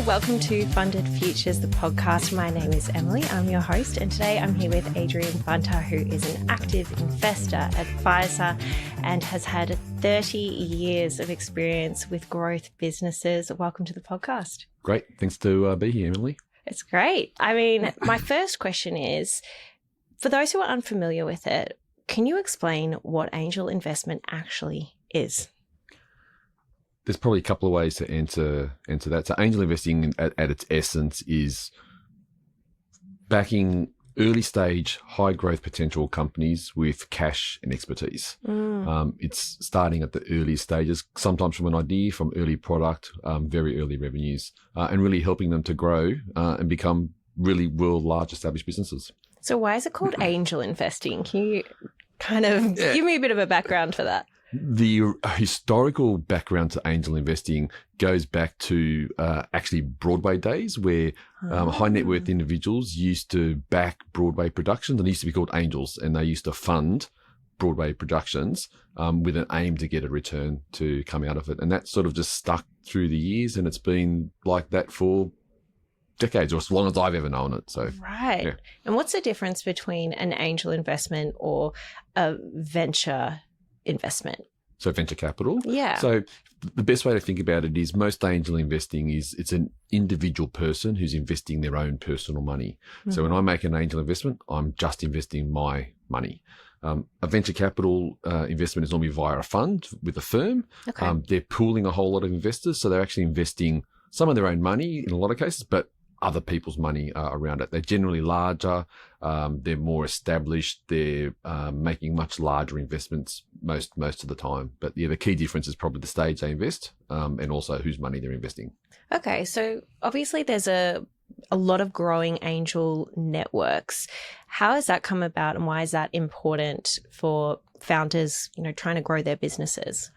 welcome to Funded Futures, the podcast. My name is Emily. I'm your host, and today I'm here with Adrian Bunter, who is an active investor, advisor, and has had 30 years of experience with growth businesses. Welcome to the podcast. Great. Thanks to be here, Emily. It's great. I mean, my first question is, for those who are unfamiliar with it, can you explain what angel investment actually is? There's probably a couple of ways to answer that. So angel investing at its essence is backing early stage, high growth potential companies with cash and expertise. It's starting at the earliest stages, sometimes from an idea, from early product, very early revenues, and really helping them to grow and become really world large established businesses. So why is it called angel investing? Can you kind of give me a bit of a background for that? The historical background to angel investing goes back to actually Broadway days, where high net worth individuals used to back Broadway productions, and they used to be called angels, and they used to fund Broadway productions with an aim to get a return to come out of it. And that sort of just stuck through the years, and it's been like that for decades, or as long as I've ever known it. So, right. Yeah. And what's the difference between an angel investment or a venture investment? So venture capital. Yeah. So the best way to think about it is most angel investing is it's an individual person who's investing their own personal money. Mm-hmm. So when I make an angel investment, I'm just investing my money. A venture capital investment is normally via a fund with a firm. Okay. They're pooling a whole lot of investors. So they're actually investing some of their own money in a lot of cases, but other people's money around it. They're generally larger, they're more established, they're making much larger investments most of the time. But yeah, the key difference is probably the stage they invest and also whose money they're investing. Okay, so obviously there's a lot of growing angel networks. How has that come about, and why is that important for founders, trying to grow their businesses?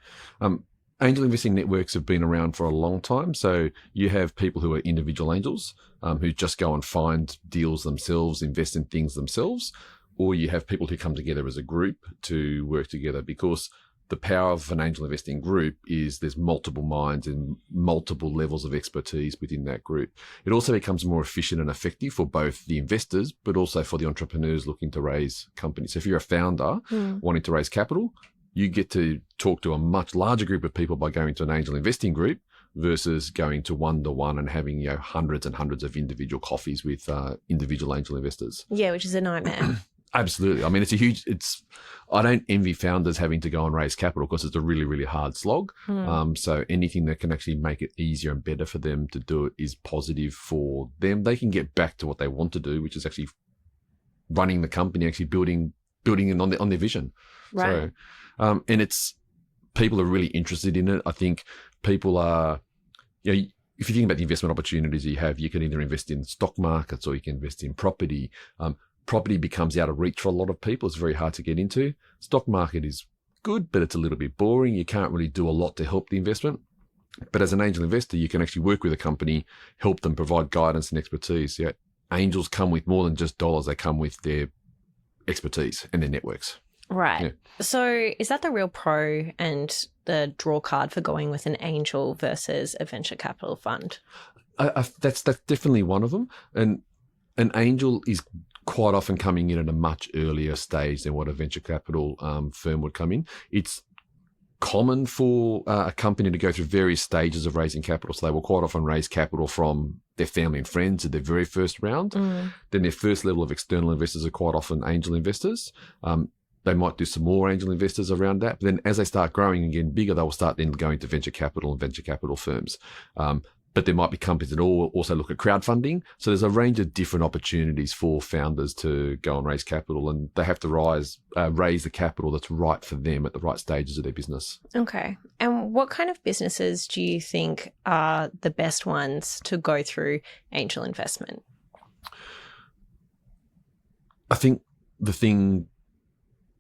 Angel investing networks have been around for a long time. So you have people who are individual angels who just go and find deals themselves, invest in things themselves, or you have people who come together as a group to work together, because the power of an angel investing group is there's multiple minds and multiple levels of expertise within that group. It also becomes more efficient and effective for both the investors, but also for the entrepreneurs looking to raise companies. So if you're a founder wanting to raise capital, you get to talk to a much larger group of people by going to an angel investing group versus going to one-to-one and having hundreds and hundreds of individual coffees with individual angel investors. Yeah, which is a nightmare. Absolutely. I mean, I don't envy founders having to go and raise capital because it's a really, really hard slog. So anything that can actually make it easier and better for them to do it is positive for them. They can get back to what they want to do, which is actually running the company, actually building it on their vision. Right. So, and people are really interested in it. I think people are, if you think about the investment opportunities you have, you can either invest in stock markets or you can invest in property. Property becomes out of reach for a lot of people. It's very hard to get into. Stock market is good, but it's a little bit boring. You can't really do a lot to help the investment. But as an angel investor, you can actually work with a company, help them, provide guidance and expertise. Yeah, angels come with more than just dollars. They come with their expertise and their networks. Right. Yeah. So is that the real pro and the draw card for going with an angel versus a venture capital fund? That's definitely one of them. And an angel is quite often coming in at a much earlier stage than what a venture capital firm would come in. It's common for a company to go through various stages of raising capital. So they will quite often raise capital from their family and friends at their very first round. Then their first level of external investors are quite often angel investors. They might do some more angel investors around that. But then as they start growing and getting bigger, they will start then going to venture capital and venture capital firms. But there might be companies that also look at crowdfunding. So there's a range of different opportunities for founders to go and raise capital, and they have to raise the capital that's right for them at the right stages of their business. Okay. And what kind of businesses do you think are the best ones to go through angel investment? I think the thing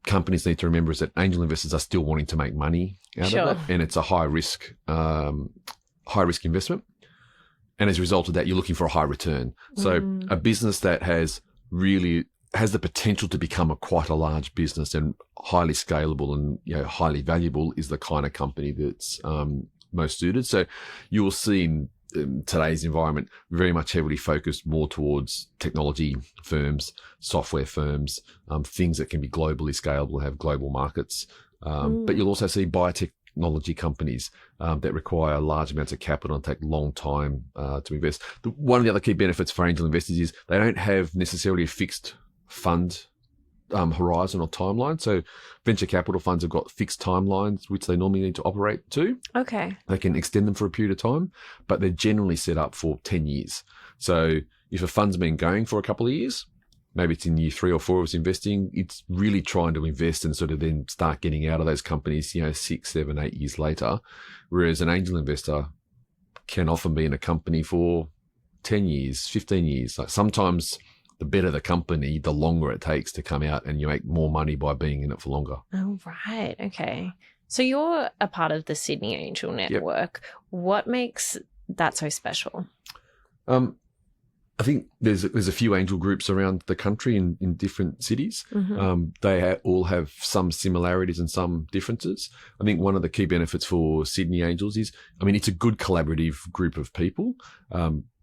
companies need to remember is that angel investors are still wanting to make money out of it, and it's a high risk investment. And as a result of that, you're looking for a high return. So a business that has the potential to become quite a large business and highly scalable and highly valuable is the kind of company that's most suited. So you will see today's environment, very much heavily focused more towards technology firms, software firms, things that can be globally scalable, have global markets. But you'll also see biotechnology companies that require large amounts of capital and take a long time to invest. One of the other key benefits for angel investors is they don't have necessarily a fixed fund horizon or timeline. So venture capital funds have got fixed timelines which they normally need to operate to. Okay. They can extend them for a period of time, but they're generally set up for 10 years. So if a fund's been going for a couple of years, maybe it's in year 3 or 4 of its investing, it's really trying to invest and sort of then start getting out of those companies, 6, 7, 8 years later. Whereas an angel investor can often be in a company for 10 years, 15 years. Like sometimes the better the company, the longer it takes to come out, and you make more money by being in it for longer. Oh, right. Okay. So you're a part of the Sydney Angel Network. Yep. What makes that so special? I think there's a few angel groups around the country in different cities. They all have some similarities and some differences. I think one of the key benefits for Sydney Angels is, it's a good collaborative group of people.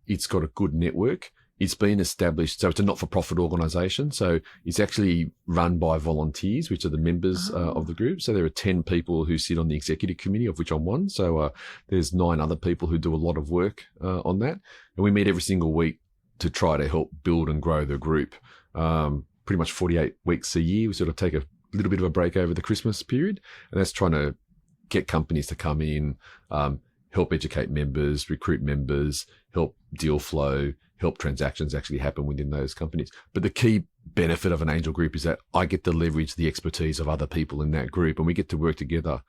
It's got a good network. It's been established, so it's a not-for-profit organisation. So it's actually run by volunteers, which are the members of the group. So there are 10 people who sit on the executive committee, of which I'm one. So there's 9 other people who do a lot of work on that. And we meet every single week to try to help build and grow the group. Pretty much 48 weeks a year. We sort of take a little bit of a break over the Christmas period. And that's trying to get companies to come in, help educate members, recruit members, help deal flow, help transactions actually happen within those companies. But the key benefit of an angel group is that I get to leverage the expertise of other people in that group, and we get to work together.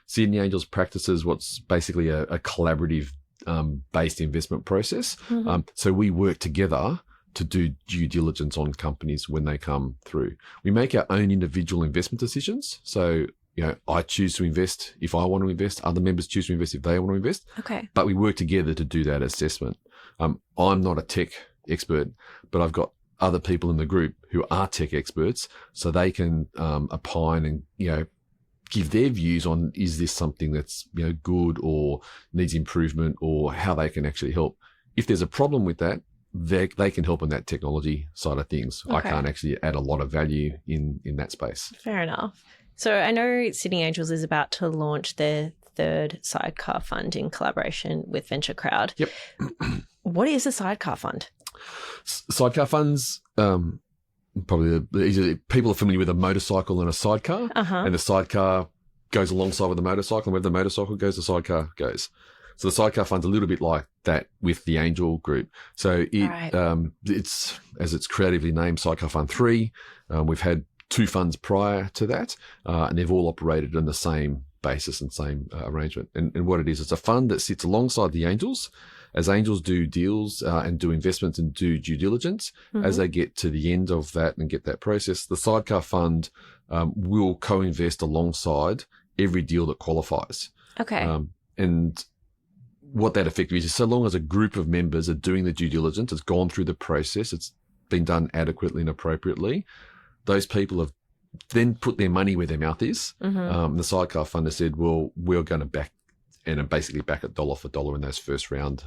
Sydney Angels practices what's basically a collaborative based investment process. So we work together to do due diligence on companies when they come through. We make our own individual investment decisions. So I choose to invest if I want to invest. Other members choose to invest if they want to invest. Okay. But we work together to do that assessment. I'm not a tech expert, but I've got other people in the group who are tech experts, so they can opine and give their views on, is this something that's good or needs improvement, or how they can actually help. If there's a problem with that, they can help on that technology side of things. Okay. I can't actually add a lot of value in that space. Fair enough. So I know Sydney Angels is about to launch their 3rd sidecar fund in collaboration with Venture Crowd. Yep. What is a sidecar fund? Sidecar funds, probably people are familiar with a motorcycle and a sidecar, and the sidecar goes alongside with the motorcycle, and where the motorcycle goes, the sidecar goes. So the sidecar fund's a little bit like that with the angel group. So it's, as it's creatively named, Sidecar Fund 3. We've had 2 funds prior to that, and they've all operated on the same basis and same arrangement. And what it is, it's a fund that sits alongside the angels. As angels do deals and do investments and do due diligence, as they get to the end of that and get that process, the sidecar fund will co-invest alongside every deal that qualifies. Okay. And what that effectively is so long as a group of members are doing the due diligence, it's gone through the process, it's been done adequately and appropriately, those people have then put their money where their mouth is. The sidecar fund has said, well, we're going to back and basically back it dollar for dollar in those first round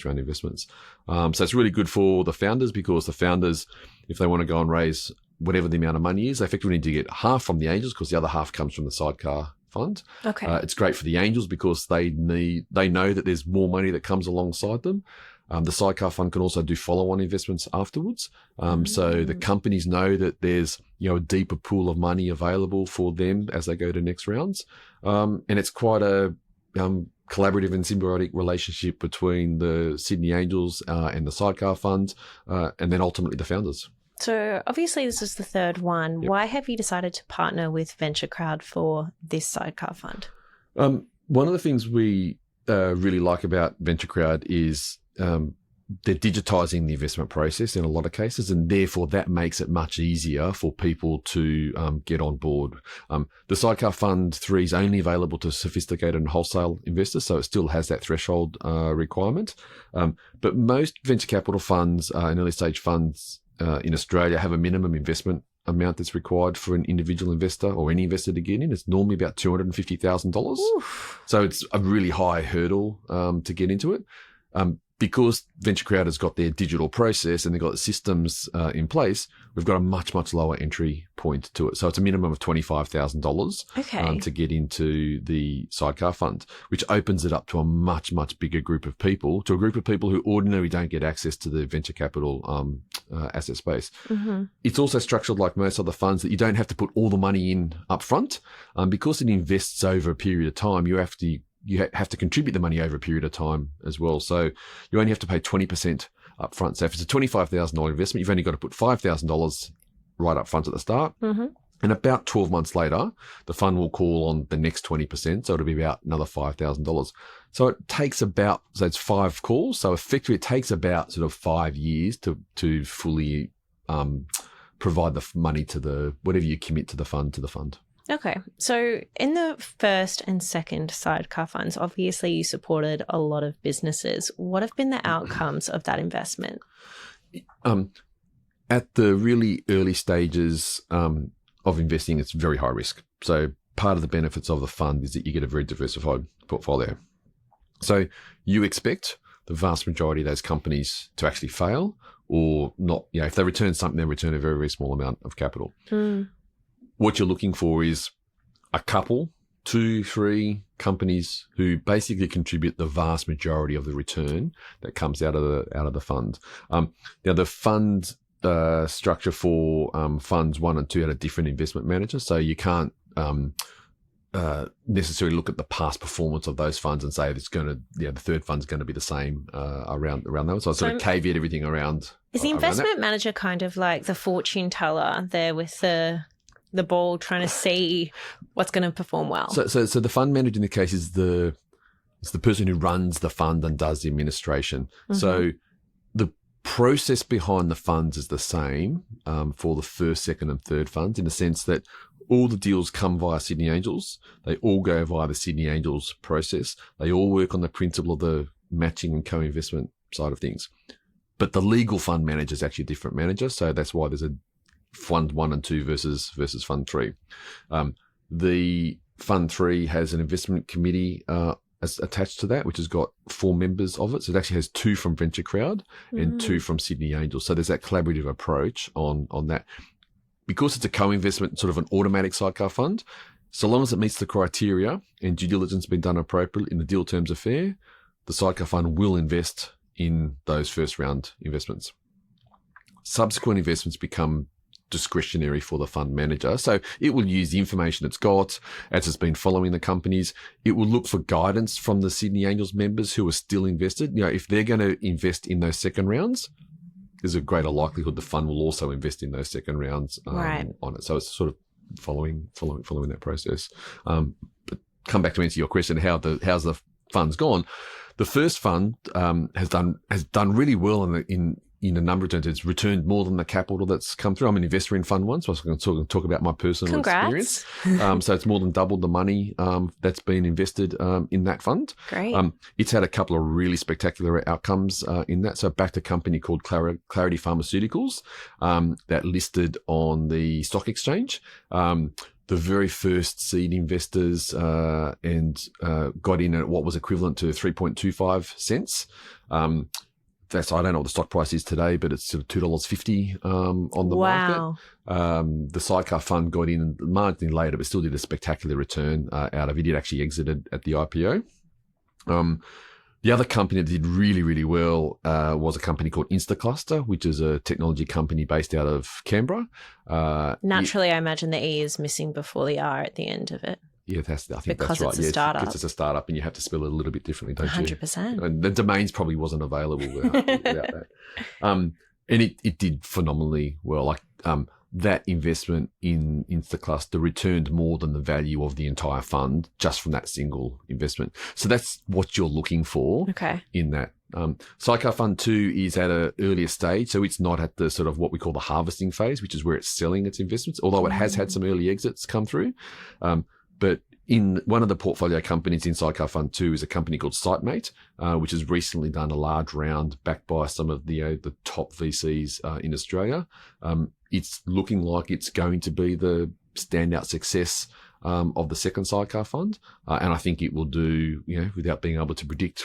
investments. So it's really good for the founders, because the founders, if they want to go and raise whatever the amount of money is, they effectively need to get half from the angels, because the other half comes from the sidecar fund. Okay. It's great for the angels because they know that there's more money that comes alongside them. The sidecar fund can also do follow-on investments afterwards. So the companies know that there's a deeper pool of money available for them as they go to next rounds. And it's quite a collaborative and symbiotic relationship between the Sydney Angels and the sidecar fund, and then ultimately the founders. So obviously this is the 3rd one. Yep. Why have you decided to partner with Venture Crowd for this sidecar fund? One of the things we really like about Venture Crowd is they're digitizing the investment process in a lot of cases, and therefore that makes it much easier for people to get on board. The Sidecar Fund 3 is only available to sophisticated and wholesale investors, so it still has that threshold requirement. But most venture capital funds and early stage funds in Australia have a minimum investment amount that's required for an individual investor or any investor to get in. It's normally about $250,000. So it's a really high hurdle to get into it. because Venture Crowd has got their digital process and they've got the systems in place, we've got a much, much lower entry point to it. So it's a minimum of $25,000 to get into the sidecar fund, which opens it up to a much, much bigger group of people, to a group of people who ordinarily don't get access to the venture capital asset space. Mm-hmm. It's also structured like most other funds that you don't have to put all the money in up front. Because it invests over a period of time, you have to contribute the money over a period of time as well. So you only have to pay 20% up front. So if it's a $25,000 investment, you've only got to put $5,000 right up front at the start. Mm-hmm. And about 12 months later, the fund will call on the next 20%. So it'll be about another $5,000. So it takes so it's 5 calls. So effectively it takes about sort of 5 years to fully provide the money to whatever you commit to the fund. Okay. So in the first and second sidecar funds, obviously you supported a lot of businesses. What have been the outcomes of that investment? At the really early stages of investing, it's very high risk. So part of the benefits of the fund is that you get a very diversified portfolio. So you expect the vast majority of those companies to actually fail or not. If they return something, they return a very, very small amount of capital. What you're looking for is a couple, 2, 3 companies who basically contribute the vast majority of the return that comes out of the fund. Now the fund structure for funds 1 and 2 had a different investment manager, so you can't necessarily look at the past performance of those funds and say the third fund's going to be the same around that. So I sort of caveat everything around. Is the investment manager kind of like the fortune teller there with the ball trying to see what's going to perform well? So the fund manager in the case is the person who runs the fund and does the administration. Mm-hmm. So the process behind the funds is the same for the first, second and third funds, in the sense that all the deals come via Sydney Angels. They all go via the Sydney Angels process. They all work on the principle of the matching and co-investment side of things. But the legal fund manager is actually a different manager. So that's why there's a Fund 1 and 2 versus Fund 3. The Fund 3 has an investment committee attached to that, which has got 4 members of it. So it actually has 2 from Venture Crowd and 2 from Sydney Angels. So there's that collaborative approach on that. Because it's a co-investment, sort of an automatic sidecar fund, so long as it meets the criteria and due diligence has been done appropriately and the deal terms are fair, the sidecar fund will invest in those first round investments. Subsequent investments become discretionary for the fund manager. So it will use the information it's got as it's been following the companies. It will look for guidance from the Sydney Angels members who are still invested. If they're going to invest in those second rounds, there's a greater likelihood the fund will also invest in those second rounds on it. So it's sort of following that process. But come back to answer your question, how's the fund's gone? The first fund has done really well in a number of terms. It's returned more than the capital that's come through. I'm an investor in Fund 1, so I was going to talk about my personal experience. So it's more than doubled the money that's been invested in that fund. Great. It's had a couple of really spectacular outcomes in that. So I backed a company called Clarity Pharmaceuticals that listed on the stock exchange. The very first seed investors and got in at what was equivalent to 3.25 cents. I don't know what the stock price is today, but it's sort of $2.50 on the market. The sidecar fund got in marginally later, but still did a spectacular return out of it. It actually exited at the IPO. The other company that did really, really well was a company called Instacluster, which is a technology company based out of Canberra. Naturally, I imagine the E is missing before the R at the end of it. Yeah, I think that's right. It's a startup. Because it's a startup and you have to spell it a little bit differently, don't 100%. you? And the domains probably wasn't available without that. And it did phenomenally well. That investment in Instacluster returned more than the value of the entire fund just from that single investment. So that's what you're looking for in that. Sidecar Fund 2 is at an earlier stage, so it's not at the sort of what we call the harvesting phase, which is where it's selling its investments, although it has had some early exits come through. But in one of the portfolio companies in Sidecar Fund 2 is a company called SiteMate, which has recently done a large round backed by some of the top VCs in Australia. It's looking like it's going to be the standout success of the second sidecar fund. And I think it will do, without being able to predict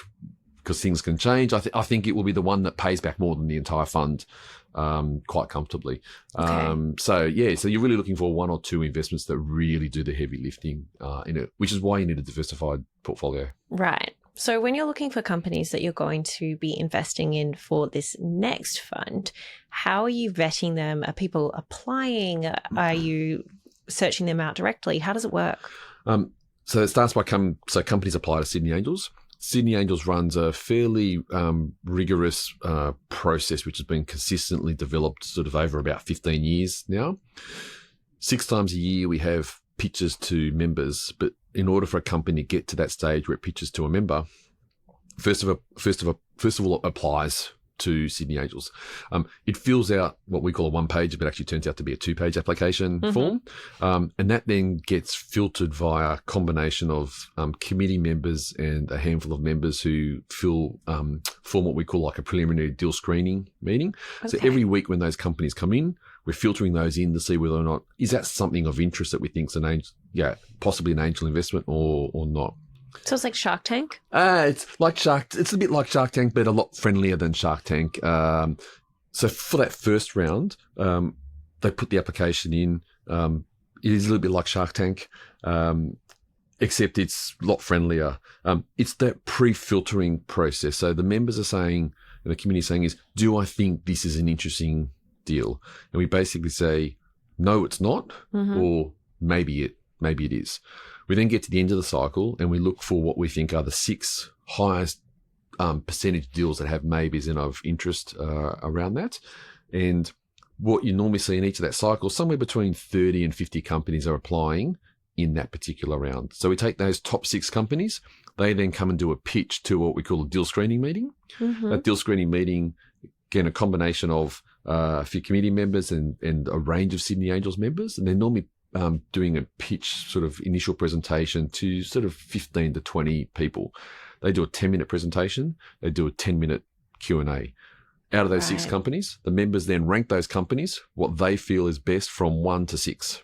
because things can change. I think it will be the one that pays back more than the entire fund quite comfortably. Okay. So you're really looking for one or two investments that really do the heavy lifting in it, which is why you need a diversified portfolio. Right. So when you're looking for companies that you're going to be investing in for this next fund, how are you vetting them? Are people applying? Are you searching them out directly? How does it work? So it starts by companies apply to Sydney Angels. Sydney Angels runs a fairly rigorous process, which has been consistently developed sort of over about 15 years now. 6 times a year, we have pitches to members, but in order for a company to get to that stage where it pitches to a member, first of all, it applies to Sydney Angels. It fills out what we call a 1-page, but actually turns out to be a 2-page application form. And that then gets filtered via a combination of committee members and a handful of members who form what we call like a preliminary deal screening meeting. Okay. So every week when those companies come in, we're filtering those in to see whether or not, is that something of interest that we think is possibly an angel investment or not. So it's like Shark Tank? It's a bit like Shark Tank, but a lot friendlier than Shark Tank. So for that first round, they put the application in. It is a little bit like Shark Tank, except it's a lot friendlier. It's that pre-filtering process. So the members are saying, and the community is saying is, do I think this is an interesting deal? And we basically say, no, it's not, or maybe it is. We then get to the end of the cycle and we look for what we think are the 6 highest percentage deals that have maybes and of interest around that. And what you normally see in each of that cycle, somewhere between 30 and 50 companies are applying in that particular round. So we take those top 6 companies. They then come and do a pitch to what we call a deal screening meeting. That deal screening meeting, again, a combination of a few committee members and a range of Sydney Angels members. And they're normally doing a pitch sort of initial presentation to sort of 15 to 20 people. They do a 10-minute presentation. They do a 10-minute Q&A. Out of those 6 companies, the members then rank those companies, what they feel is best from 1 to 6.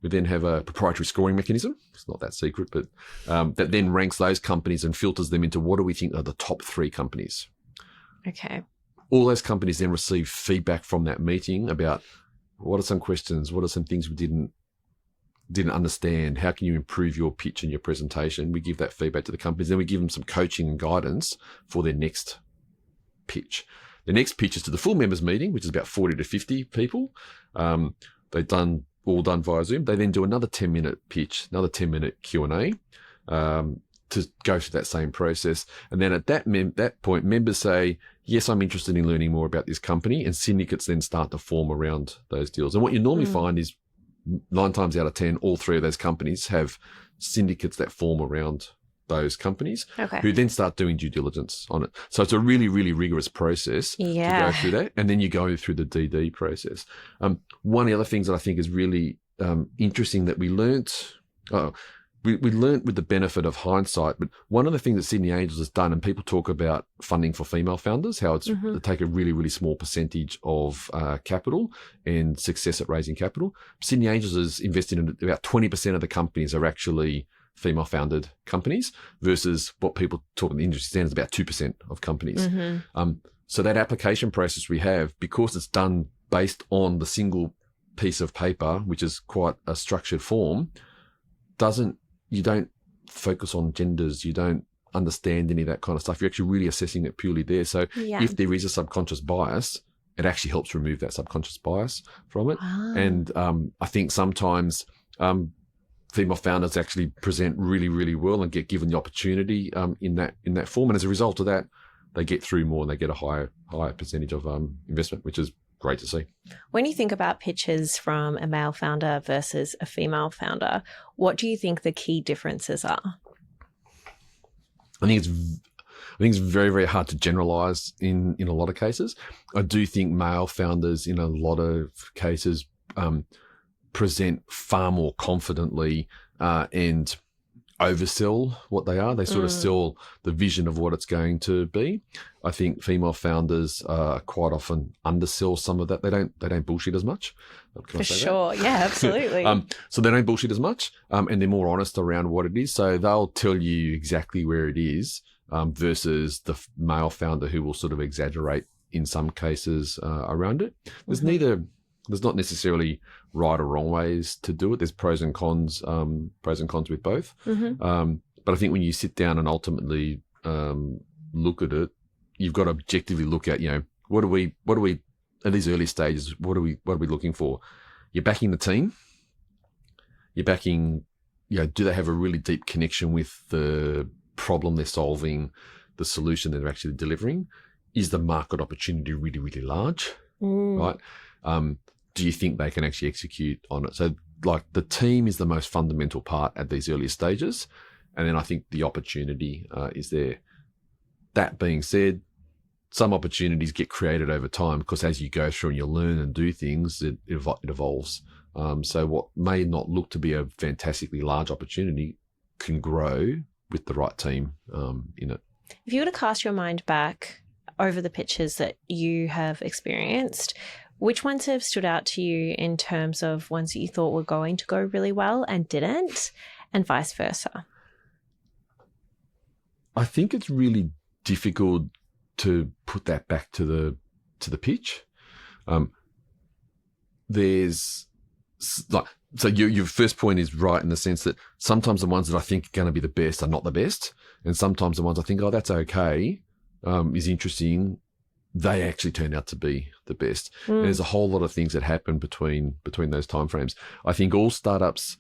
We then have a proprietary scoring mechanism. It's not that secret, but that then ranks those companies and filters them into what do we think are the top 3 companies. Okay. All those companies then receive feedback from that meeting about what are some questions, what are some things we didn't understand, how can you improve your pitch and your presentation. We give that feedback to the companies, then we give them some coaching and guidance for their next pitch. The next pitch is to the full members meeting, which is about 40 to 50 people. They've all done via Zoom. They then do another 10-minute pitch, another 10-minute Q&A to go through that same process. And then at that point, members say, yes, I'm interested in learning more about this company, and syndicates then start to form around those deals. And what you normally find is 9 times out of 10, all 3 of those companies have syndicates that form around those companies, who then start doing due diligence on it. So it's a really, really rigorous process to go through that. And then you go through the DD process. One of the other things that I think is really interesting that we learnt, we learnt with the benefit of hindsight, but one of the things that Sydney Angels has done, and people talk about funding for female founders, how they take a really, really small percentage of capital and success at raising capital. Sydney Angels is invested in about 20% of the companies are actually female founded companies versus what people talk in the industry standards about 2% of companies. So that application process we have, because it's done based on the single piece of paper, which is quite a structured form, you don't focus on genders, you don't understand any of that kind of stuff. You're actually really assessing it purely there. So if there is a subconscious bias, it actually helps remove that subconscious bias from it. And I think sometimes female founders actually present really, really well and get given the opportunity in that form. And as a result of that, they get through more and they get a higher percentage of investment, which is great to see. When you think about pitches from a male founder versus a female founder, what do you think the key differences are? I think it's very, very hard to generalize in a lot of cases. I do think male founders in a lot of cases present far more confidently and oversell what they are. They sort of sell the vision of what it's going to be. I think female founders quite often undersell some of that. They don't bullshit as much. For sure. Yeah, absolutely. So they don't bullshit as much, and they're more honest around what it is. So they'll tell you exactly where it is, versus the male founder who will sort of exaggerate in some cases around it. There's not necessarily right or wrong ways to do it. There's pros and cons with both. But I think when you sit down and ultimately look at it, you've got to objectively look at, what are we at these early stages, what are we looking for? You're backing the team. You're backing, do they have a really deep connection with the problem they're solving, the solution that they're actually delivering? Is the market opportunity really, really large? Right? Do you think they can actually execute on it? So like the team is the most fundamental part at these earlier stages. And then I think the opportunity is there. That being said, some opportunities get created over time because as you go through and you learn and do things, it evolves. So what may not look to be a fantastically large opportunity can grow with the right team in it. If you were to cast your mind back over the pitches that you have experienced, which ones have stood out to you in terms of ones that you thought were going to go really well and didn't, and vice versa? I think it's really difficult to put that back to the pitch. So your first point is right in the sense that sometimes the ones that I think are going to be the best are not the best, and sometimes the ones I think, that's okay, is interesting, they actually turn out to be the best. And there's a whole lot of things that happen between those timeframes. I think all startups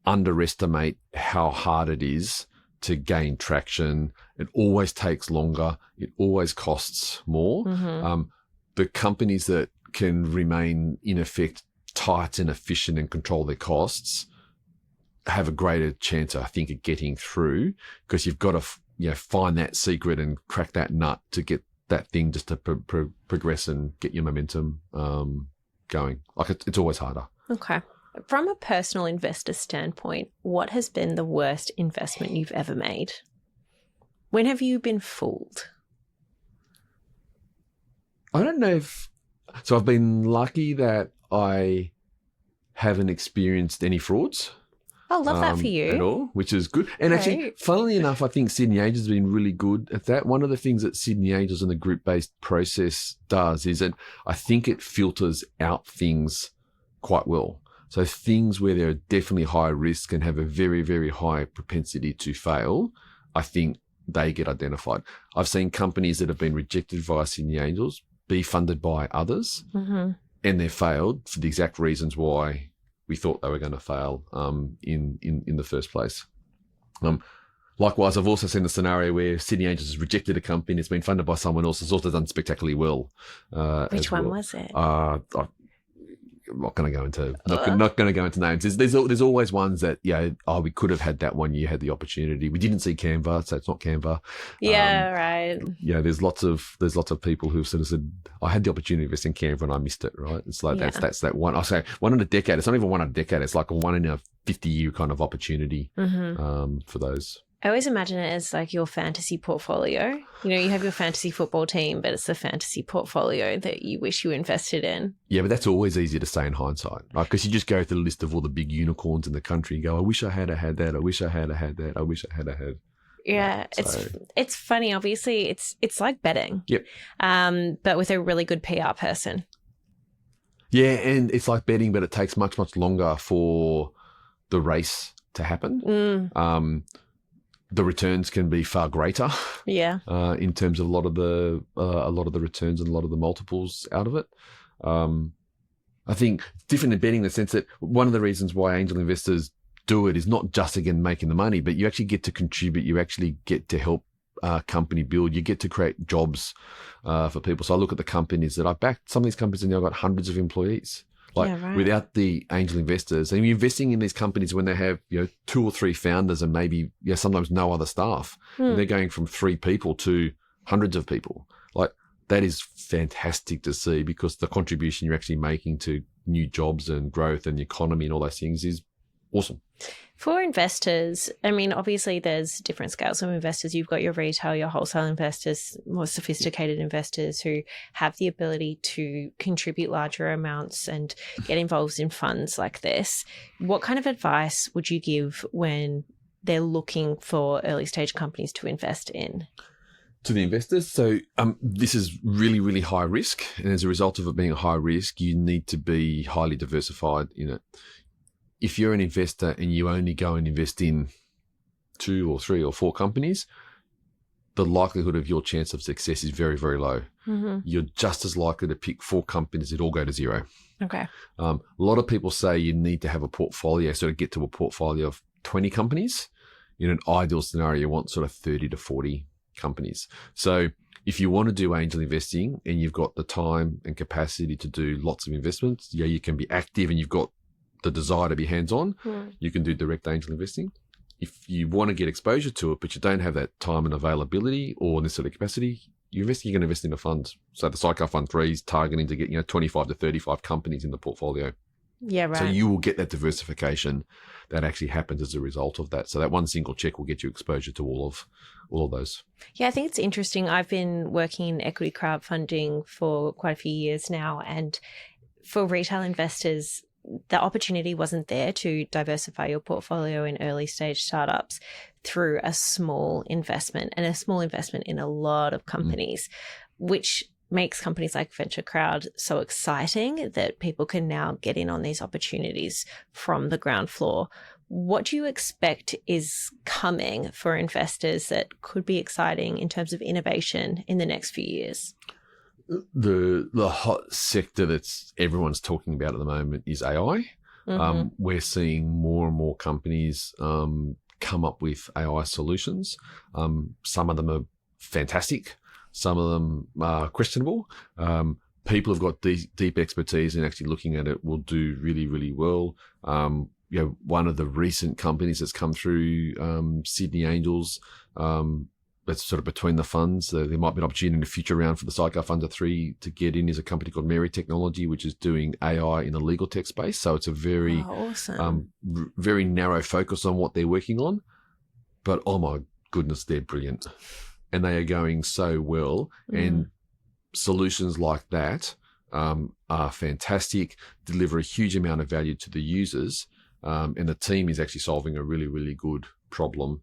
underestimate how hard it is to gain traction. It always takes longer. It always costs more. The companies that can remain, in effect, tight and efficient and control their costs have a greater chance, I think, of getting through, because you've got to find that secret and crack that nut to get that thing just to progress and get your momentum going. Like it's always harder. Okay. From a personal investor standpoint, what has been the worst investment you've ever made? When have you been fooled? I don't know so I've been lucky that I haven't experienced any frauds. I love that for you. At all, which is good. And actually, funnily enough, I think Sydney Angels has been really good at that. One of the things that Sydney Angels and the group-based process does is that I think it filters out things quite well. So things where there are definitely high risk and have a very, very high propensity to fail, I think they get identified. I've seen companies that have been rejected via Sydney Angels be funded by others, and they've failed for the exact reasons why we thought they were going to fail in the first place. Likewise, I've also seen the scenario where Sydney Angels has rejected a company, it's been funded by someone else, it's also done spectacularly well. Which one was it? I'm not going to go into names. There's always ones that we could have had that one year, had the opportunity. We didn't see Canva, so it's not Canva. Yeah, right. Yeah, there's lots of people who've sort of said, I had the opportunity to invest in Canva and I missed it. Right? It's like that's that one. I say one in a decade. It's not even one in a decade. It's like a 1 in a 50-year kind of opportunity for those. I always imagine it as like your fantasy portfolio. You have your fantasy football team, but it's the fantasy portfolio that you wish you invested in. Yeah, but that's always easier to say in hindsight, right? Because you just go through the list of all the big unicorns in the country and go, I wish I had that. I wish I had that. I wish I had. Yeah, it's funny. Obviously, it's like betting. Yep. But with a really good PR person. Yeah, and it's like betting, but it takes much, much longer for the race to happen. The returns can be far greater. Yeah. In terms of a lot of the returns and a lot of the multiples out of it. I think it's different in betting in the sense that one of the reasons why angel investors do it is not just, again, making the money, but you actually get to contribute. You actually get to help company build. You get to create jobs for people. So I look at the companies that I've backed. Some of these companies have now got hundreds of employees. Without the angel investors, and you're investing in these companies when they have 2 or 3 founders and maybe sometimes no other staff, and they're going from 3 people to hundreds of people. Like that is fantastic to see, because the contribution you're actually making to new jobs and growth and the economy and all those things is awesome. For investors, I mean, obviously there's different scales of investors. You've got your retail, your wholesale investors, more sophisticated investors who have the ability to contribute larger amounts and get involved in funds like this. What kind of advice would you give when they're looking for early stage companies to invest in? To the investors. So this is really, really high risk. And as a result of it being a high risk, you need to be highly diversified in it. If you're an investor and you only go and invest in 2 or 3 or 4 companies, the likelihood of your chance of success is very, very low. Mm-hmm. You're just as likely to pick 4 companies that all go to zero. Okay. A lot of people say you need to have a portfolio, sort of get to a portfolio of 20 companies. In an ideal scenario, you want sort of 30 to 40 companies. So if you want to do angel investing and you've got the time and capacity to do lots of investments, you can be active and you've got the desire to be hands-on, you can do direct angel investing. If you want to get exposure to it, but you don't have that time and availability or necessarily capacity, you're going to invest in a fund. So the Sidecar Fund 3 is targeting to get 25 to 35 companies in the portfolio. Yeah, right. So you will get that diversification that actually happens as a result of that. So that one single check will get you exposure to all of those. Yeah, I think it's interesting. I've been working in equity crowdfunding for quite a few years now, and for retail investors, the opportunity wasn't there to diversify your portfolio in early stage startups through a small investment, and a small investment in a lot of companies, which makes companies like Venture Crowd so exciting that people can now get in on these opportunities from the ground floor. What do you expect is coming for investors that could be exciting in terms of innovation in the next few years? The hot sector that's everyone's talking about at the moment is AI. Mm-hmm. We're seeing more and more companies come up with AI solutions. Some of them are fantastic. Some of them are questionable. People who've got deep expertise in actually looking at it will do really, really well. One of the recent companies that's come through, Sydney Angels, that's sort of between the funds. There might be an opportunity in the future round for the Sidecar Fund 3 to get in, is a company called Mary Technology, which is doing AI in the legal tech space. So it's a very, awesome. Very narrow focus on what they're working on. But oh my goodness, they're brilliant. And they are going so well. And solutions like that are fantastic, deliver a huge amount of value to the users. And the team is actually solving a really, really good problem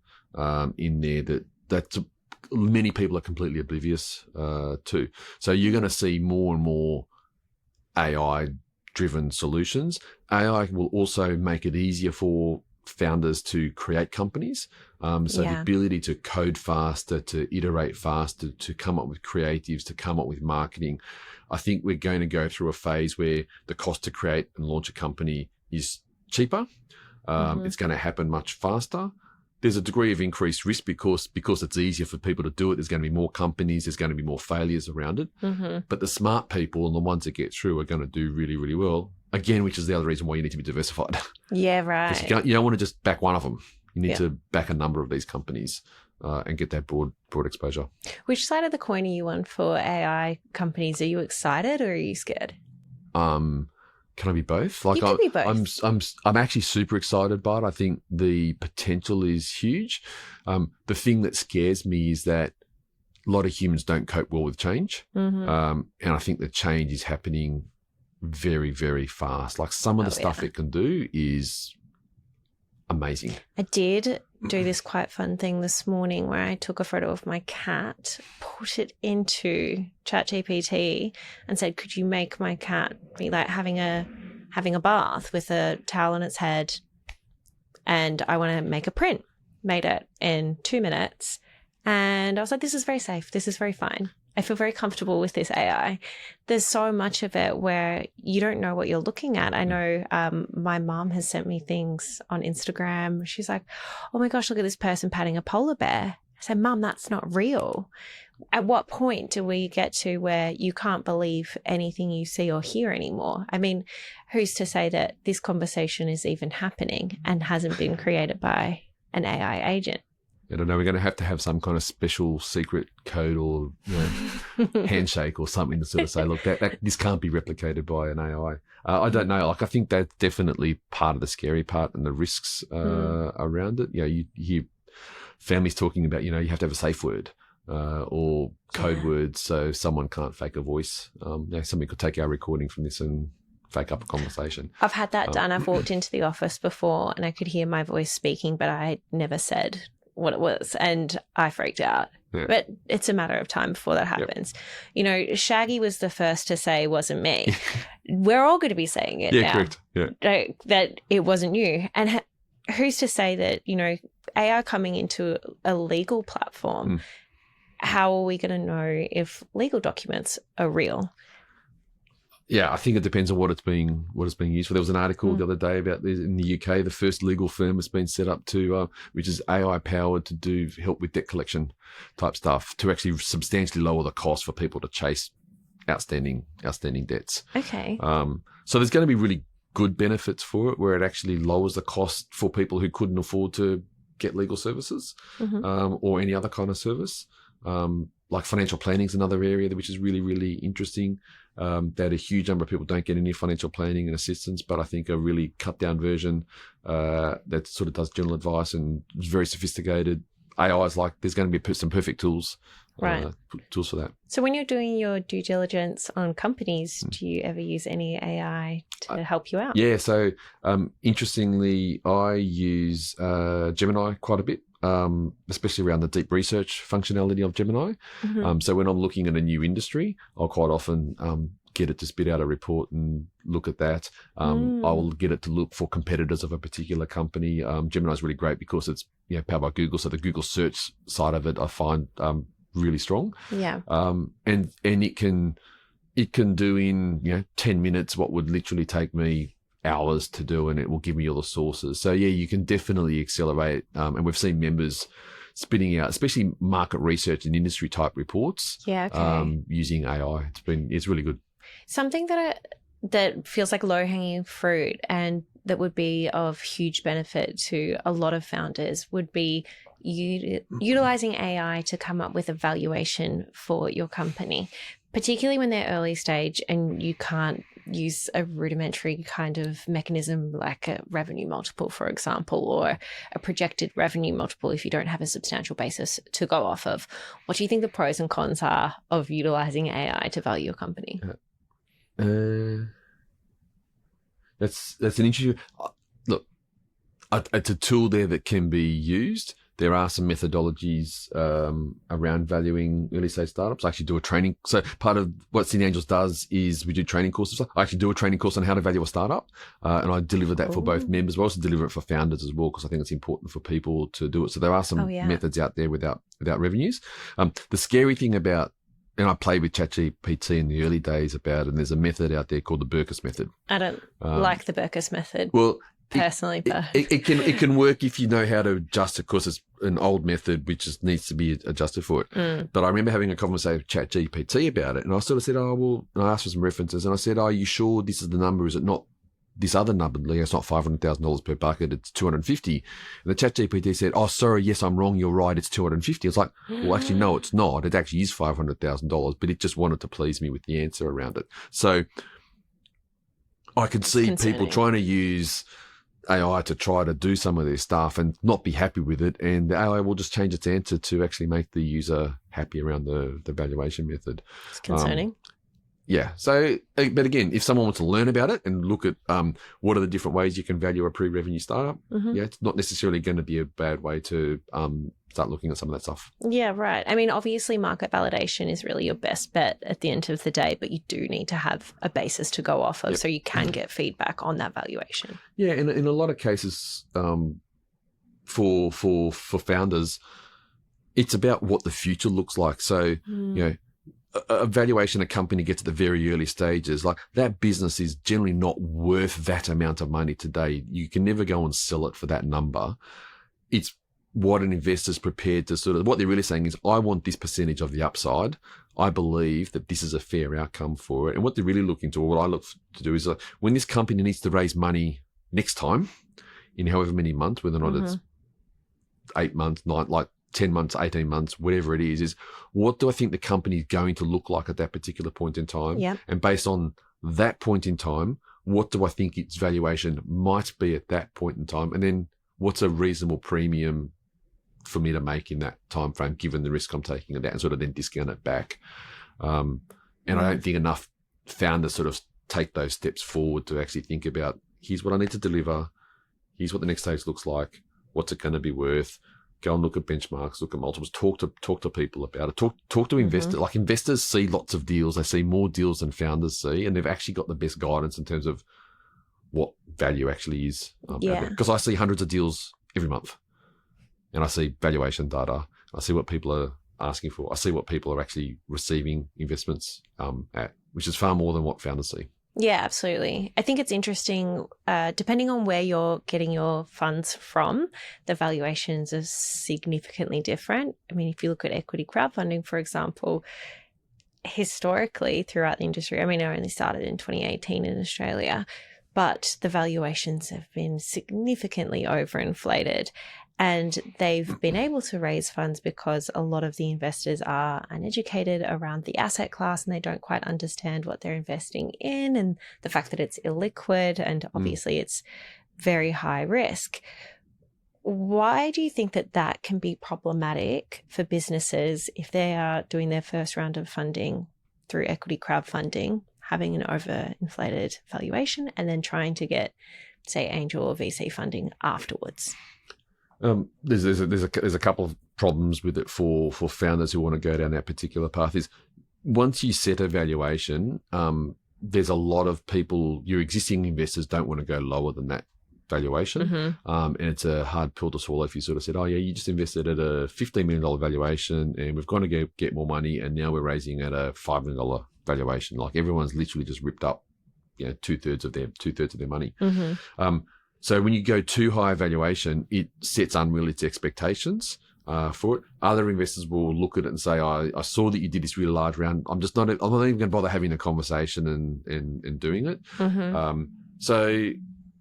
in there that many people are completely oblivious to. So you're going to see more and more AI-driven solutions. AI will also make it easier for founders to create companies. The ability to code faster, to iterate faster, to come up with creatives, to come up with marketing. I think we're going to go through a phase where the cost to create and launch a company is cheaper. It's going to happen much faster. There's a degree of increased risk because it's easier for people to do it. There's going to be more companies. There's going to be more failures around it. But the smart people and the ones that get through are going to do really, really well. Again, which is the other reason why you need to be diversified. Yeah, right. You don't want to just back one of them. You need to back a number of these companies and get that broad exposure. Which side of the coin are you on for AI companies? Are you excited or are you scared? Can I be both? You can be both. I'm actually super excited by it. I think the potential is huge. The thing that scares me is that a lot of humans don't cope well with change. And I think the change is happening very, very fast. Like some of the stuff it can do is amazing. I did do this quite fun thing this morning where I took a photo of my cat, put it into ChatGPT and said, could you make my cat be like having a bath with a towel on its head, and I want to make a print. Made it in 2 minutes. And I was like, this is very safe. This is very fine. I feel very comfortable with this AI. There's so much of it where you don't know what you're looking at. I know my mom has sent me things on Instagram. She's like, oh my gosh, look at this person patting a polar bear. I said, Mum, that's not real. At what point do we get to where you can't believe anything you see or hear anymore? I mean, who's to say that this conversation is even happening and hasn't been created by an AI agent? I don't know, we're going to have some kind of special secret code or handshake or something to sort of say, look, this can't be replicated by an AI. I don't know. Like, I think that's definitely part of the scary part and the risks around it. You hear families talking about, you have to have a safe word or code words so someone can't fake a voice. Somebody could take our recording from this and fake up a conversation. I've had that done. I've walked into the office before and I could hear my voice speaking, but I never said what it was, and I freaked out. Yeah. But it's a matter of time before that happens. You know, Shaggy was the first to say it wasn't me. We're all going to be saying it now. Correct. Yeah. That it wasn't you. And who's to say that, you know, AI coming into a legal platform, how are we going to know if legal documents are real? Yeah, I think it depends on what it's being used for. There was an article the other day about this in the UK. The first legal firm has been set up to, which is AI powered to do help with debt collection type stuff, to actually substantially lower the cost for people to chase outstanding debts. Okay. So there's going to be really good benefits for it, where it actually lowers the cost for people who couldn't afford to get legal services or any other kind of service. Like financial planning is another area which is really, really interesting. That a huge number of people don't get any financial planning and assistance, but I think a really cut down version that sort of does general advice and is very sophisticated. AI is like, there's going to be some perfect tools, tools for that. So when you're doing your due diligence on companies, do you ever use any AI to help you out? Yeah. So interestingly, I use Gemini quite a bit. Especially around the deep research functionality of Gemini. So when I'm looking at a new industry, I'll quite often get it to spit out a report and look at that. I will get it to look for competitors of a particular company. Gemini is really great because it's powered by Google, so the Google search side of it I find really strong. Yeah. And it can do in 10 minutes what would literally take me hours to do, and it will give me all the sources. So yeah, you can definitely accelerate. And we've seen members spitting out, especially market research and industry type reports. Yeah. Okay. Using AI. It's really good. Something that feels like low hanging fruit and that would be of huge benefit to a lot of founders would be utilizing AI to come up with a valuation for your company, particularly when they're early stage and you can't use a rudimentary kind of mechanism like a revenue multiple, for example, or a projected revenue multiple if you don't have a substantial basis to go off of. What do you think the pros and cons are of utilizing AI to value your company? That's an interesting look. It's a tool there that can be used. There are some methodologies around valuing early stage startups. I actually do a training. So part of what City Angels does is we do training courses. I actually do a training course on how to value a startup, and I deliver that for both members. We also deliver it for founders as well, because I think it's important for people to do it. So there are some methods out there without revenues. The scary thing about, and I played with ChatGPT in the early days about, and there's a method out there called the Burkus method. I don't like the Burkus method. Well, personally, but it can work if you know how to adjust it, because it's an old method which just needs to be adjusted for it. But I remember having a conversation with ChatGPT about it, and I sort of said, and I asked for some references, and I said, are you sure this is the number? Is it not this other number? It's not $500,000 per bucket, it's 250. And the ChatGPT said, oh, sorry, yes, I'm wrong, you're right, it's 250. It's like, well, actually, no, it's not. It actually is $500,000, but it just wanted to please me with the answer around it. So I could see people trying to use AI to try to do some of their stuff and not be happy with it, and the AI will just change its answer to actually make the user happy around the valuation method. It's concerning. Yeah. So, but again, if someone wants to learn about it and look at what are the different ways you can value a pre-revenue startup, it's not necessarily going to be a bad way to start looking at some of that stuff. Yeah, right. I mean, obviously market validation is really your best bet at the end of the day, but you do need to have a basis to go off of so you can get feedback on that valuation. Yeah, in a lot of cases for founders, it's about what the future looks like. So, a valuation a company gets at the very early stages, like that business is generally not worth that amount of money today. You can never go and sell it for that number. It's what an investor's prepared to sort of, what they're really saying is, I want this percentage of the upside. I believe that this is a fair outcome for it. And what they're really looking to, or what I look to do is when this company needs to raise money next time in however many months, whether or not it's 8 months, 10 months, 18 months, whatever it is what do I think the company is going to look like at that particular point in time? Yep. And based on that point in time, what do I think its valuation might be at that point in time? And then what's a reasonable premium for me to make in that time frame, given the risk I'm taking of that, and sort of then discount it back. And I don't think enough founders sort of take those steps forward to actually think about, here's what I need to deliver, here's what the next stage looks like, what's it going to be worth. Go and look at benchmarks, look at multiples, talk to people about it, talk to investors. Like, investors see lots of deals, they see more deals than founders see, and they've actually got the best guidance in terms of what value actually is. Because I see hundreds of deals every month, and I see valuation data, I see what people are asking for, I see what people are actually receiving investments at, which is far more than what founders see. Yeah, absolutely. I think it's interesting, depending on where you're getting your funds from, the valuations are significantly different. I mean, if you look at equity crowdfunding, for example, historically throughout the industry, I mean, I only started in 2018 in Australia, but the valuations have been significantly overinflated. And they've been able to raise funds because a lot of the investors are uneducated around the asset class, and they don't quite understand what they're investing in, and the fact that it's illiquid and obviously it's very high risk. Why do you think that that can be problematic for businesses if they are doing their first round of funding through equity crowdfunding, having an overinflated valuation, and then trying to get, say, angel or VC funding afterwards? There's a couple of problems with it for founders who want to go down that particular path. Is once you set a valuation, there's a lot of people, your existing investors don't want to go lower than that valuation. And it's a hard pill to swallow if you sort of said, oh yeah, you just invested at a $15 million valuation and we've gone to get more money, and now we're raising at a $5 million valuation. Like, everyone's literally just ripped up, two-thirds of their money. So when you go too high a valuation, it sets unrealistic expectations for it. Other investors will look at it and say, I saw that you did this really large round. I'm not even going to bother having a conversation and doing it.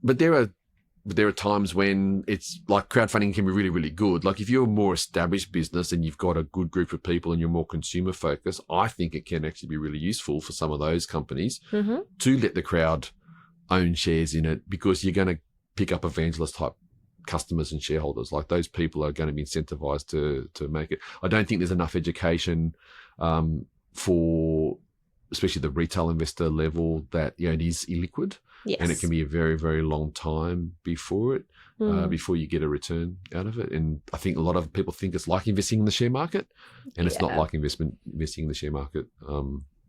But there are times when it's like, crowdfunding can be really, really good. Like, if you're a more established business and you've got a good group of people and you're more consumer focused, I think it can actually be really useful for some of those companies to let the crowd own shares in it, because you're going to pick up evangelist type customers and shareholders. Like, those people are going to be incentivized to make it. I don't think there's enough education for especially the retail investor level that it is illiquid, and it can be a very, very long time before you get a return out of it. And I think a lot of people think it's like investing in the share market, and it's not like investing in the share market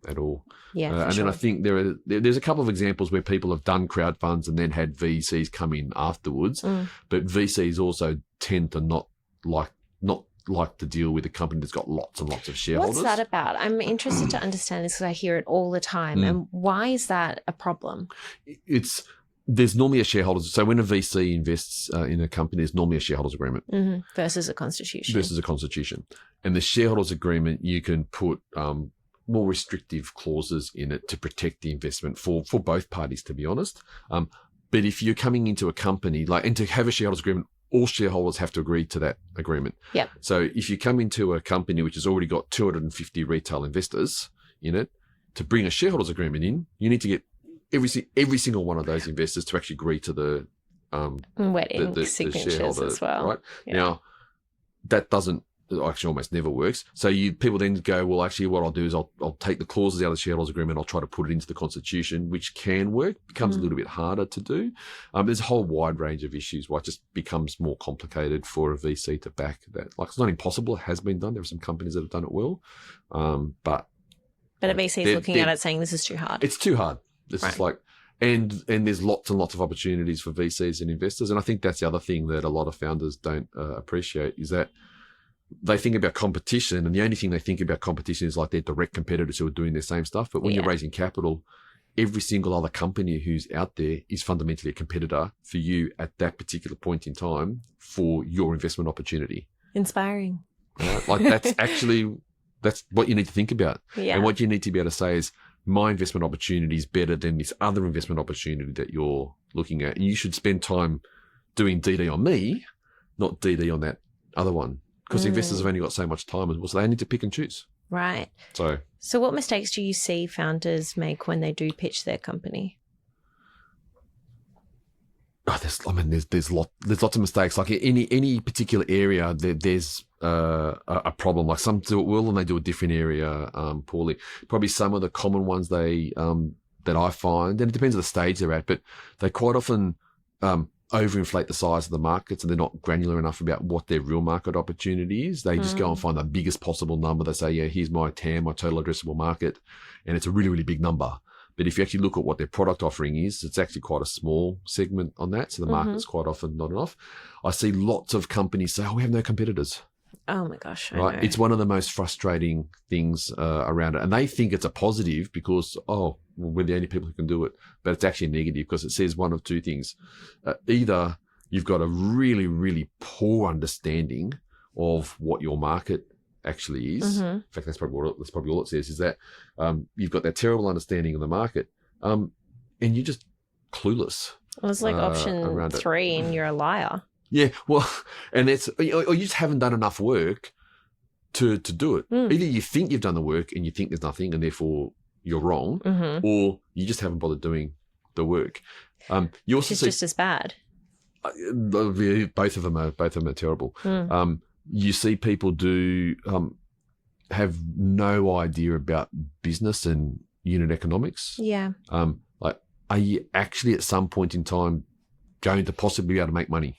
at all. Then I think there's a couple of examples where people have done crowd funds and then had VCs come in afterwards, but VCs also tend to not like to deal with a company that's got lots and lots of shareholders. What's that about? I'm interested to understand this, because I hear it all the time. And why is that a problem? There's normally a shareholders. So when a VC invests in a company, there's normally a shareholders agreement versus a constitution. And the shareholders agreement, you can put more restrictive clauses in it to protect the investment for both parties, to be honest. But if you're coming into a company, and to have a shareholders agreement, all shareholders have to agree to that agreement. So if you come into a company which has already got 250 retail investors in it, to bring a shareholders agreement in, you need to get every single one of those investors to actually agree to the wedding signatures as well. Right? Now, that doesn't actually almost never works. So people then go, well, actually what I'll do is I'll take the clauses out of the shareholders agreement, I'll try to put it into the constitution, which can work, becomes a little bit harder to do. There's a whole wide range of issues why it just becomes more complicated for a VC to back that. Like, it's not impossible, it has been done. There are some companies that have done it well. But a VC is looking at it saying, this is too hard. It's too hard. This is like, and there's lots and lots of opportunities for VCs and investors. And I think that's the other thing that a lot of founders don't appreciate, is that they think about competition, and the only thing they think about competition is like their direct competitors who are doing the same stuff. But when you're raising capital, every single other company who's out there is fundamentally a competitor for you at that particular point in time for your investment opportunity. Inspiring. Like, that's what you need to think about. And what you need to be able to say is, my investment opportunity is better than this other investment opportunity that you're looking at. And you should spend time doing DD on me, not DD on that other one. Because investors have only got so much time, so they need to pick and choose. Right. So what mistakes do you see founders make when they do pitch their company? There's lots of mistakes. Like, any particular area, there's a problem. Like, some do it well and they do a different area poorly. Probably some of the common ones they that I find, and it depends on the stage they're at, but they quite often overinflate the size of the markets, and they're not granular enough about what their real market opportunity is. They just go and find the biggest possible number. They say, yeah, here's my TAM, my total addressable market, and it's a really, really big number. But if you actually look at what their product offering is, it's actually quite a small segment on that. So the market's quite often not enough. I see lots of companies say, we have no competitors. Oh my gosh, I know. It's one of the most frustrating things around it. And they think it's a positive because, we're the only people who can do it. But it's actually a negative because it says one of two things. Either you've got a really, really poor understanding of what your market actually is. In fact, that's probably all it says, is that you've got that terrible understanding of the market and you're just clueless. Well, it's like option 3 and you're a liar. Yeah, well, and it's, or you just haven't done enough work to do it. Either you think you've done the work and you think there's nothing and therefore you're wrong, or you just haven't bothered doing the work. You also see, just as bad. Both of them are terrible. You see people have no idea about business and unit economics. Yeah. Like, are you actually at some point in time going to possibly be able to make money?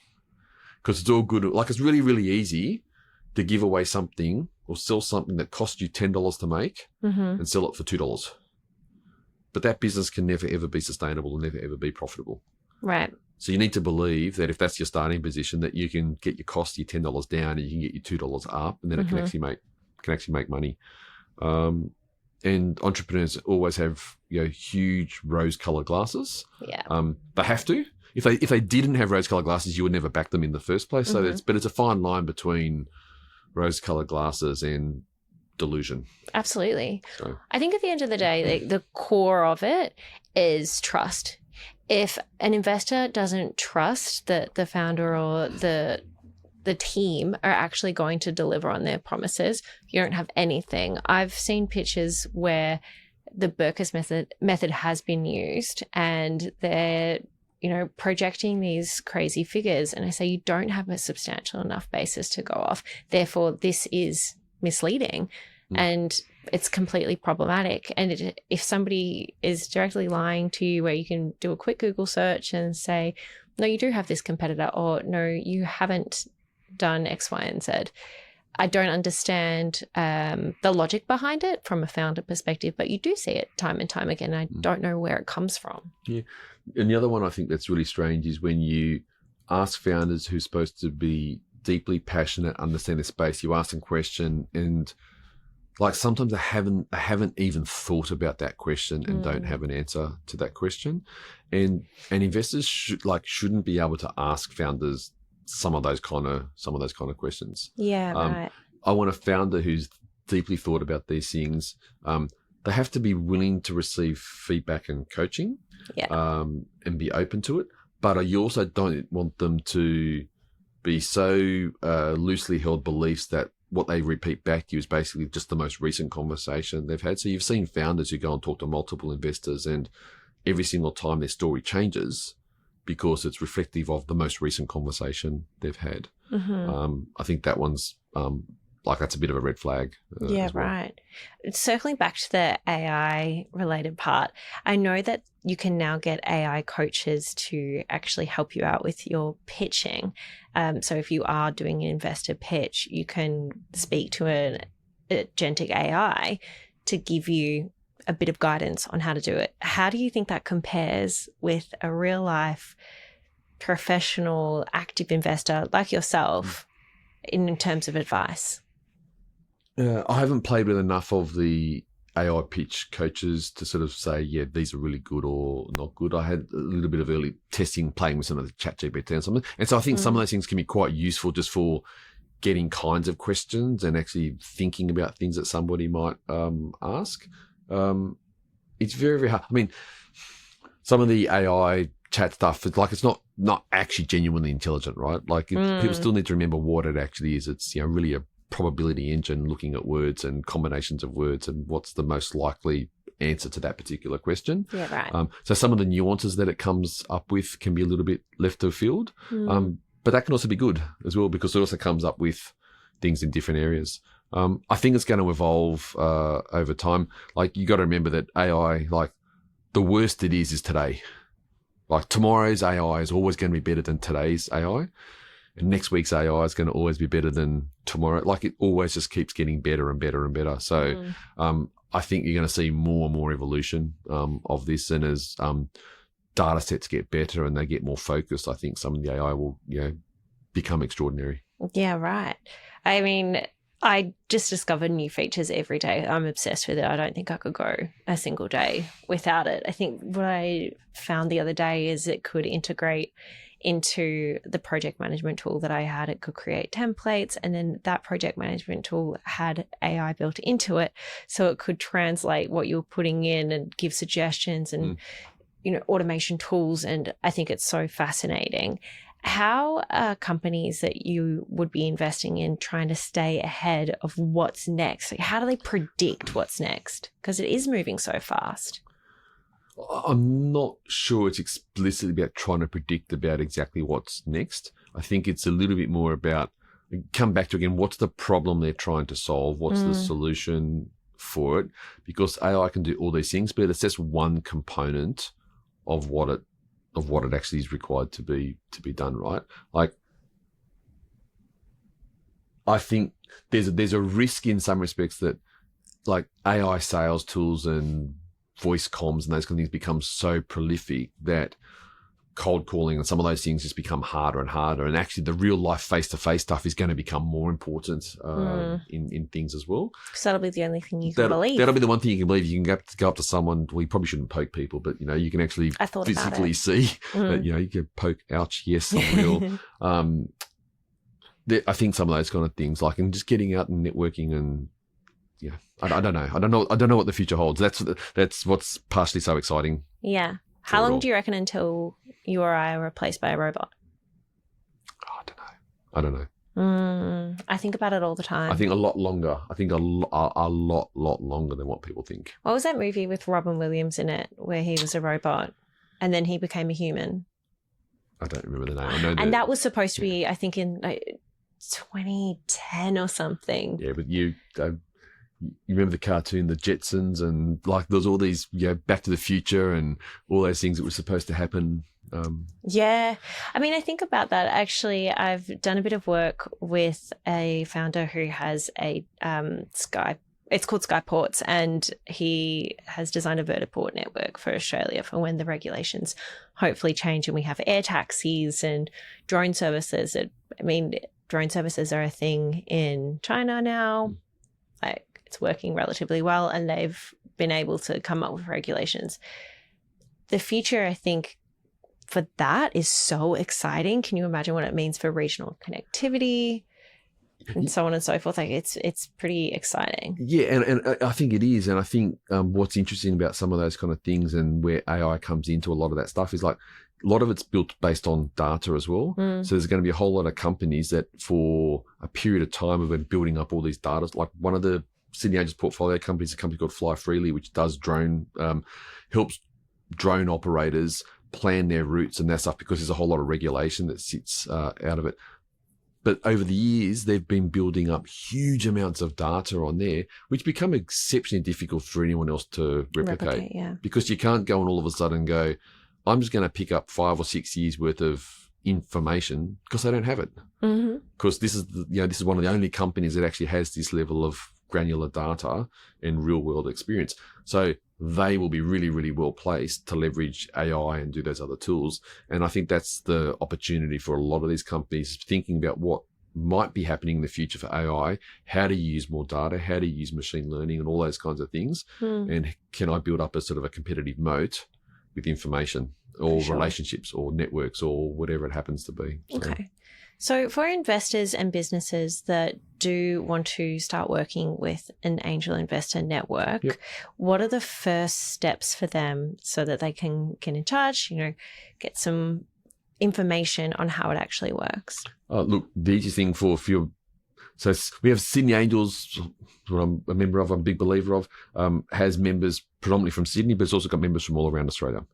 Because it's all good. Like, it's really, really easy to give away something or sell something that cost you $10 to make and sell it for $2. But that business can never, ever be sustainable and never, ever be profitable. Right. So you need to believe that if that's your starting position, that you can get your cost, your $10 down, and you can get your $2 up, and then it can actually make money. And entrepreneurs always have huge rose-colored glasses. Yeah. They have to. If they didn't have rose-colored glasses, you would never back them in the first place. So it's a fine line between rose-colored glasses and delusion. Absolutely. So I think at the end of the day, the core of it is trust. If an investor doesn't trust that the founder or the team are actually going to deliver on their promises, you don't have anything. I've seen pitches where the Burkers method has been used and they're projecting these crazy figures. And I say, you don't have a substantial enough basis to go off. Therefore, this is misleading and it's completely problematic. And if somebody is directly lying to you, where you can do a quick Google search and say, no, you do have this competitor, or no, you haven't done X, Y, and Z. I don't understand the logic behind it from a founder perspective, but you do see it time and time again. I don't know where it comes from. Yeah. And the other one I think that's really strange is when you ask founders who's supposed to be deeply passionate, understand the space, you ask them a question and like sometimes they haven't even thought about that question and don't have an answer to that question. And investors shouldn't be able to ask founders some of those kind of questions. Yeah, right. I want a founder who's deeply thought about these things. They have to be willing to receive feedback and coaching, and be open to it. But you also don't want them to be so loosely held beliefs that what they repeat back to you is basically just the most recent conversation they've had. So you've seen founders who go and talk to multiple investors, and every single time their story changes because it's reflective of the most recent conversation they've had. I think that one's that's a bit of a red flag. Yeah, right. Circling back to the AI related part, I know that you can now get AI coaches to actually help you out with your pitching. So if you are doing an investor pitch, you can speak to an agentic AI to give you a bit of guidance on how to do it. How do you think that compares with a real life professional active investor like yourself in terms of advice? I haven't played with enough of the AI pitch coaches to sort of say, yeah, these are really good or not good. I had a little bit of early testing, playing with some of the ChatGPT and something. And so I think some of those things can be quite useful just for getting kinds of questions and actually thinking about things that somebody might ask. It's very, very hard. I mean, some of the AI chat stuff, it's not actually genuinely intelligent, right? People still need to remember what it actually is. It's really a probability engine looking at words and combinations of words and what's the most likely answer to that particular question. Yeah, right. So some of the nuances that it comes up with can be a little bit left of field, but that can also be good as well because it also comes up with things in different areas. I think it's going to evolve over time. You got to remember that AI, the worst it is today. Like tomorrow's AI is always going to be better than today's AI. And next week's AI is going to always be better than tomorrow. Like it always just keeps getting better and better and better. So I think you're going to see more and more evolution of this. And as data sets get better and they get more focused, I think some of the AI will, become extraordinary. Yeah, right. I mean, I just discover new features every day. I'm obsessed with it. I don't think I could go a single day without it. I think what I found the other day is it could integrate into the project management tool that I had. It could create templates, and then that project management tool had AI built into it. So it could translate what you're putting in and give suggestions and, automation tools. And I think it's so fascinating. How are companies that you would be investing in trying to stay ahead of what's next? Like, how do they predict what's next? Because it is moving so fast. I'm not sure it's explicitly about trying to predict about exactly what's next. I think it's a little bit more about, come back to again, what's the problem they're trying to solve? What's the solution for it? Because AI can do all these things, but it's just one component of what it actually is required to be done, right? Like, I think there's a risk in some respects that like AI sales tools and voice comms and those kind of things become so prolific that cold calling and some of those things just become harder and harder. And actually the real life face-to-face stuff is going to become more important in things as well. Because that'll be the only thing you can believe. That'll be the one thing you can believe. You can go up to someone, well, you probably shouldn't poke people, but you can actually physically see that, you can poke, ouch, yes, I'm real. I think some of those kind of things, like, and just getting out and networking and, I don't know. I don't know what the future holds. That's what's partially so exciting. Yeah. How long do you reckon until you or I are replaced by a robot? I don't know. I think about it all the time. I think a lot longer. I think a lot longer than what people think. What was that movie with Robin Williams in it where he was a robot and then he became a human? I don't remember the name. I know that was supposed to be, I think, in 2010 or something. Yeah, but you remember the cartoon, The Jetsons, and like there's all these, Back to the Future and all those things that were supposed to happen. Yeah. I mean, I think about that. Actually, I've done a bit of work with a founder who has a it's called Skyports, and he has designed a vertiport network for Australia for when the regulations hopefully change and we have air taxis and drone services. Drone services are a thing in China now. Like, it's working relatively well, and they've been able to come up with regulations. The future, I think, for that is so exciting. Can you imagine what it means for regional connectivity and so on and so forth? Like, it's pretty exciting. Yeah, and I think it is. And I think what's interesting about some of those kind of things and where AI comes into a lot of that stuff is like a lot of it's built based on data as well. So there's going to be a whole lot of companies that for a period of time have been building up all these data. Like one of the Sydney Angels portfolio companies, a company called Fly Freely, which does helps drone operators plan their routes and that stuff, because there's a whole lot of regulation that sits out of it. But over the years, they've been building up huge amounts of data on there, which become exceptionally difficult for anyone else to replicate. Because you can't go and all of a sudden go, I'm just going to pick up 5 or 6 years worth of information, because they don't have it. Because this is one of the only companies that actually has this level of granular data and real world experience. So they will be really, really well placed to leverage AI and do those other tools. And I think that's the opportunity for a lot of these companies, thinking about what might be happening in the future for AI. How do you use more data? How do you use machine learning and all those kinds of things? And can I build up a sort of a competitive moat with information or relationships or networks or whatever it happens to be? Okay. So for investors and businesses that do want to start working with an angel investor network, what are the first steps for them so that they can get in touch, get some information on how it actually works? Look, the easiest thing so we have Sydney Angels, what I'm a member of, I'm a big believer of, has members predominantly from Sydney, but it's also got members from all around Australia.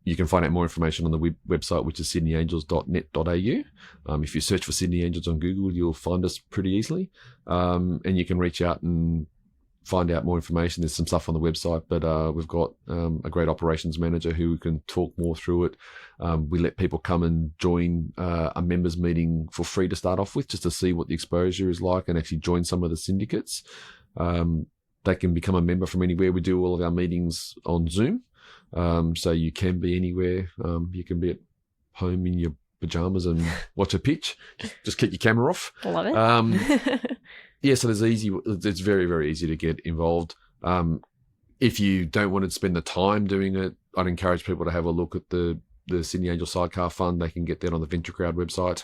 You can find out more information on the website, which is sydneyangels.net.au. If you search for Sydney Angels on Google, you'll find us pretty easily. And you can reach out and find out more information, there's some stuff on the website, but we've got a great operations manager who can talk more through it. We let people come and join a members meeting for free to start off with, just to see what the exposure is like and actually join some of the syndicates. They can become a member from anywhere. We do all of our meetings on Zoom, so you can be anywhere. You can be at home in your pajamas and watch a pitch. Just keep your camera off. Love it. Yeah, so it's very, very easy to get involved. If you don't want to spend the time doing it, I'd encourage people to have a look at the Sydney Angel Sidecar Fund. They can get that on the Venture Crowd website.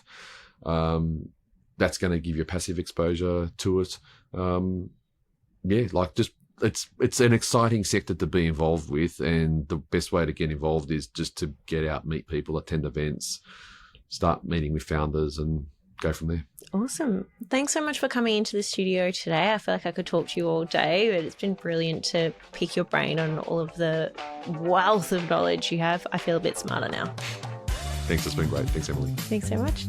That's going to give you a passive exposure to it. It's an exciting sector to be involved with, and the best way to get involved is just to get out, meet people, attend events, start meeting with founders, and go from there. Awesome. Thanks so much for coming into the studio today. I feel like I could talk to you all day, but it's been brilliant to pick your brain on all of the wealth of knowledge you have. I feel a bit smarter now. Thanks. It's been great. Thanks, Emily. Thanks so much.